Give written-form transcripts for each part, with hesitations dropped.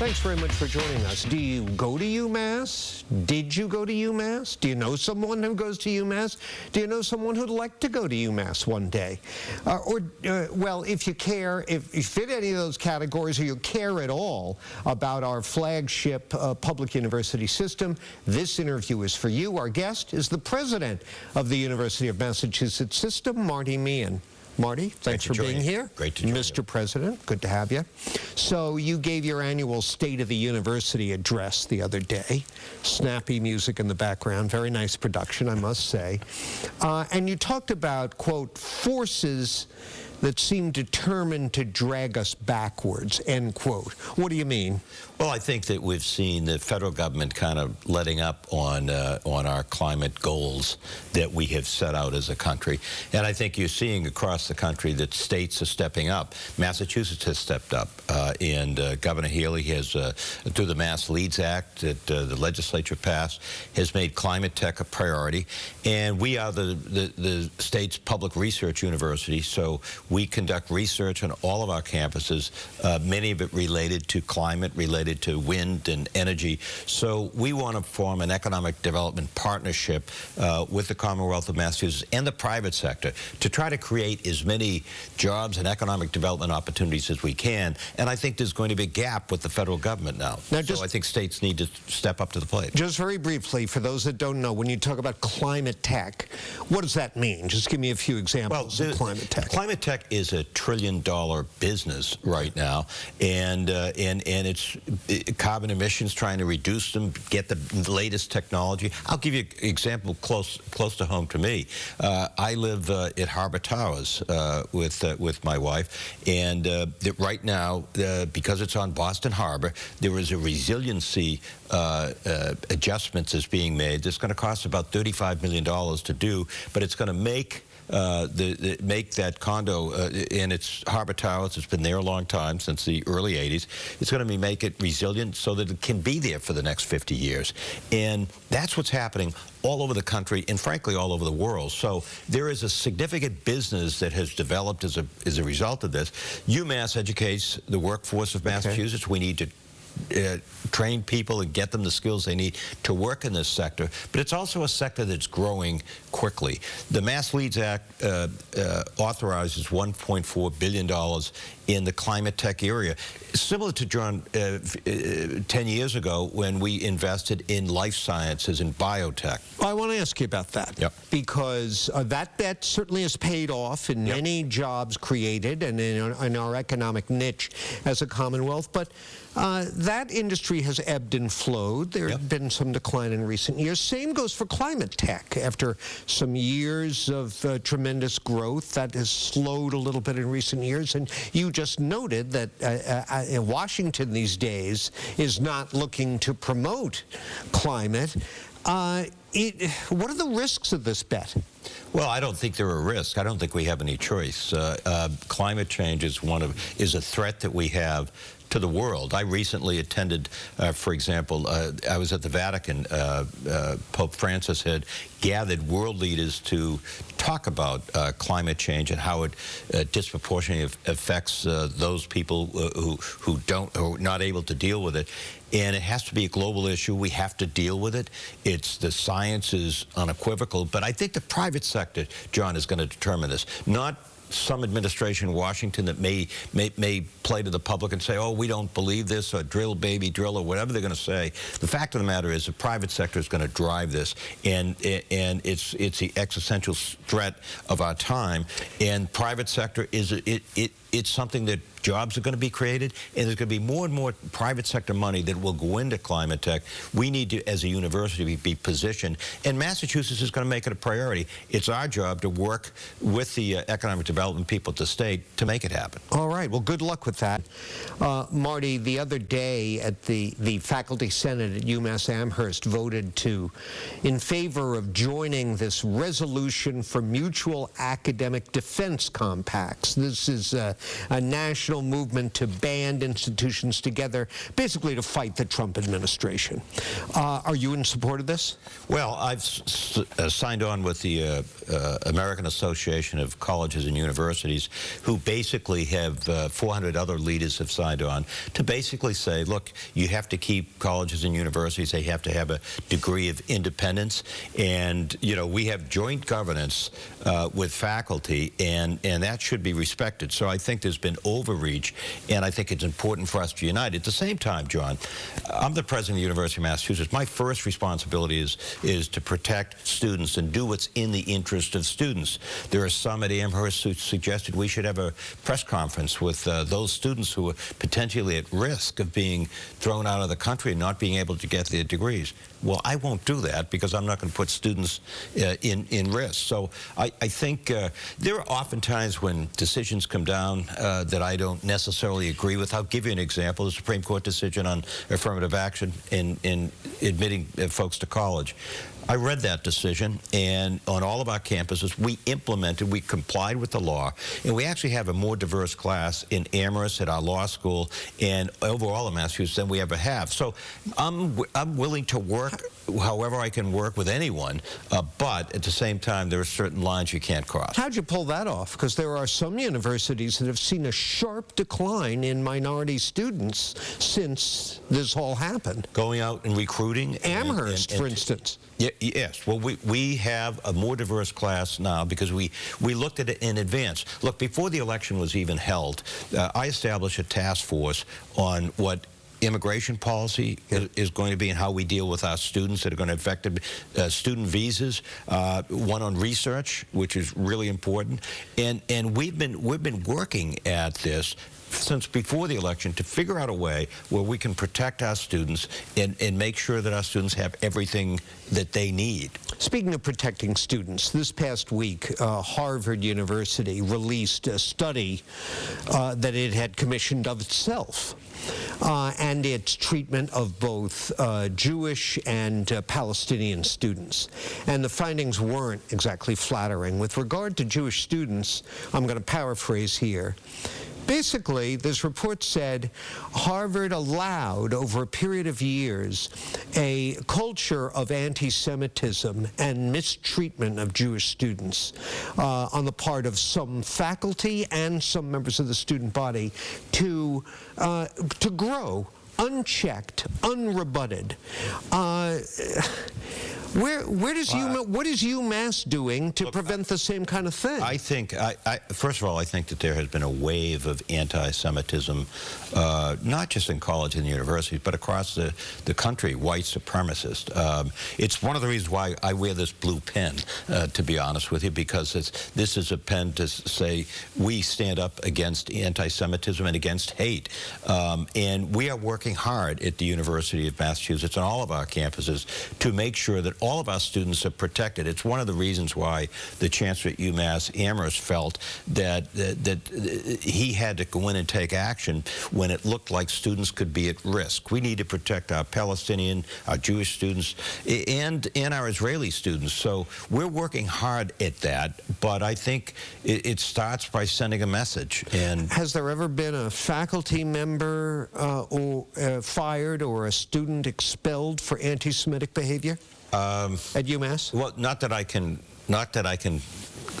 Thanks very much for joining us. Do you go to UMass? Did you go to UMass? Do you know someone who goes to UMass? Do you know someone who'd like to go to UMass one day? Well, if you care, if you fit any of those categories or you care at all about our flagship public university system, this interview is for you. Our guest is the president of the University of Massachusetts System, Marty Meehan. Marty, thanks for being here. Great to join you. Mr. President, good to have you. So you gave your annual State of the University address the other day. Snappy music in the background, very nice production, I must say. And you talked about, quote, forces that seem determined to drag us backwards, end quote. What do you mean? Well, I think that we've seen the federal government kind of letting up on our climate goals that we have set out as a country. And I think you're seeing across the country that states are stepping up. Massachusetts has stepped up, and Governor Healy has, through the Mass Leads Act that the legislature passed, has made climate tech a priority. And we are the state's public research university, so we conduct research on all of our campuses, many of it related to climate, related to wind and energy. So we want to form an economic development partnership with the Commonwealth of Massachusetts and the private sector to try to create as many jobs and economic development opportunities as we can. And I think there's going to be a gap with the federal government now. So I think states need to step up to the plate. Just very briefly, for those that don't know, when you talk about climate tech, what does that mean? Just give me a few examples of climate tech. Climate tech is a $1 trillion business right now, and it's carbon emissions, trying to reduce them, get the latest technology. I'll give you an example close to home to me. I live at Harbor Towers with my wife, and right now, because it's on Boston Harbor, there is a resiliency adjustments that's being made. That's going to cost about $35 million to do, but it's going to make make that condo, and it's Harbor Towers, it's been there a long time, since the early 80s. It's going to make it resilient so that it can be there for the next 50 years. And that's what's happening all over the country and, frankly, all over the world. So there is a significant business that has developed as a result of this. UMass educates the workforce of Massachusetts. Okay. We need to train people and get them the skills they need to work in this sector, but it's also a sector that's growing quickly. The Mass Leads Act authorizes $1.4 billion in the climate tech area, similar to, John, 10 years ago when we invested in life sciences and biotech. Well, I want to ask you about that. Yep. Because that certainly has paid off in many jobs created and in our economic niche as a Commonwealth, but that industry has ebbed and flowed. There have been some decline in recent years. Same goes for climate tech. After some years of tremendous growth, that has slowed a little bit in recent years. And you just noted that Washington these days is not looking to promote climate. What are the risks of this bet? Well, I don't think there are risks. I don't think we have any choice. Climate change is a threat that we have to the world. I recently attended, for example, I was at the Vatican. Pope Francis had gathered world leaders to talk about climate change and how it disproportionately affects those people who are not able to deal with it. And it has to be a global issue. We have to deal with it. The science is unequivocal, but I think the private sector, John, is going to determine this. Not some administration in Washington that may play to the public and say, oh, we don't believe this, or drill, baby, drill, or whatever they're going to say. The fact of the matter is the private sector is going to drive this, and it's the existential threat of our time. And private sector it's something that jobs are going to be created, and there's going to be more and more private sector money that will go into climate tech. We need to, as a university, be positioned, and Massachusetts is going to make it a priority. It's our job to work with the economic development people at the state to make it happen. All right. Well, good luck with that. Marty, the other day at the Faculty Senate at UMass Amherst voted in favor of joining this resolution for mutual academic defense compacts. This is a national national movement to band institutions together, basically to fight the Trump administration. Are you in support of this? Well, I've signed on with the American Association of Colleges and Universities, who basically have 400 other leaders have signed on to basically say, look, you have to keep colleges and universities, they have to have a degree of independence, and we have joint governance with faculty, and that should be respected. So I think there's been overreach, and I think it's important for us to unite. At the same time, John, I'm the president of the University of Massachusetts. My first responsibility is to protect students and do what's in the interest of students. There are some at Amherst who suggested we should have a press conference with those students who are potentially at risk of being thrown out of the country and not being able to get their degrees. Well, I won't do that because I'm not going to put students in risk. So I think there are often times when decisions come down that I don't necessarily agree with. I'll give you an example. The Supreme Court decision on affirmative action in admitting folks to college. I read that decision, and on all of our campuses, we complied with the law, and we actually have a more diverse class in Amherst, at our law school, and overall in Massachusetts than we ever have. So I'm willing to work however I can work with anyone, but at the same time, there are certain lines you can't cross. How'd you pull that off? Because there are some universities that have seen a sharp decline in minority students since this all happened. Going out and recruiting. Amherst, for instance. Yes. Well, we have a more diverse class now because we looked at it in advance. Look, before the election was even held, I established a task force on what immigration policy is going to be and how we deal with our students that are going to affect student visas. One on research, which is really important, and we've been working at this since before the election to figure out a way where we can protect our students and make sure that our students have everything that they need. Speaking of protecting students, this past week, Harvard University released a study that it had commissioned of itself and its treatment of both Jewish and Palestinian students. And the findings weren't exactly flattering. With regard to Jewish students, I'm going to paraphrase here. Basically, this report said Harvard allowed, over a period of years, a culture of anti-Semitism and mistreatment of Jewish students on the part of some faculty and some members of the student body to grow unchecked, unrebutted. What is UMass doing to prevent the same kind of thing? I think, first of all, I think that there has been a wave of anti-Semitism, not just in college and universities, but across the country, white supremacist. It's one of the reasons why I wear this blue pen, to be honest with you, because this is a pen to say we stand up against anti-Semitism and against hate. And we are working hard at the University of Massachusetts and all of our campuses to make sure that all of our students are protected. It's one of the reasons why the chancellor at UMass, Amherst, felt that he had to go in and take action when it looked like students could be at risk. We need to protect our Palestinian, our Jewish students, and our Israeli students. So we're working hard at that, but I think it starts by sending a message. And has there ever been a faculty member fired or a student expelled for anti-Semitic behavior? At UMass? Well, not that I can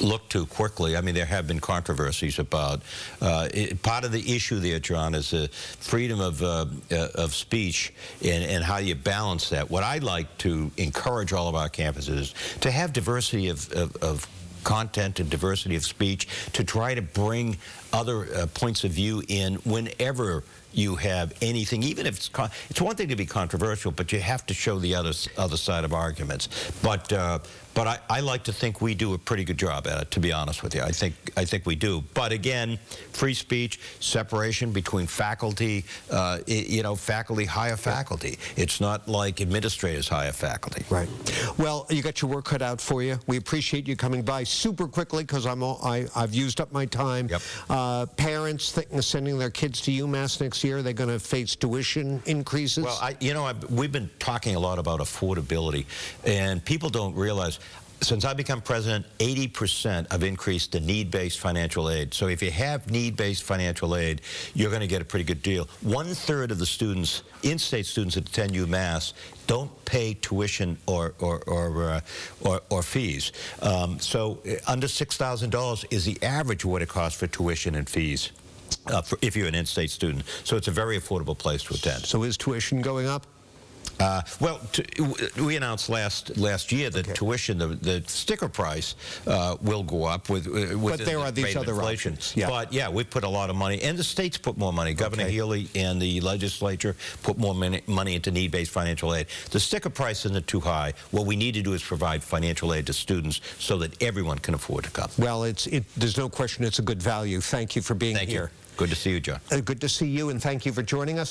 look to quickly. I mean, there have been controversies about part of the issue there, John, is the freedom of speech and how you balance that. What I'd like to encourage all of our campuses is to have diversity of content and diversity of speech, to try to bring other points of view in whenever you have anything, even if it's one thing to be controversial, but you have to show the other side of arguments. But I like to think we do a pretty good job at it, to be honest with you. I think we do. But again, free speech, separation between faculty, faculty hire faculty. It's not like administrators hire faculty. Right. Well, you got your work cut out for you. We appreciate you coming by super quickly because I've used up my time. Yep. Parents thinking of sending their kids to UMass next year, they're going to face tuition increases. Well, we've been talking a lot about affordability, and people don't realize since I've become president, 80% have increased the need-based financial aid. So if you have need-based financial aid, you're going to get a pretty good deal. 1/3 of the students, in-state students that attend UMass, don't pay tuition or fees. So under $6,000 is the average of what it costs for tuition and fees if you're an in-state student. So it's a very affordable place to attend. So is tuition going up? Well, we announced last year that tuition, the sticker price, will go up with but there are these other inflation. options. Yeah. But yeah, we've put a lot of money, and the states put more money. Governor Healy and the legislature put more money into need-based financial aid. The sticker price isn't too high. What we need to do is provide financial aid to students so that everyone can afford to come. Well, there's no question it's a good value. Thank you for being here. Good to see you, John. Good to see you, and thank you for joining us.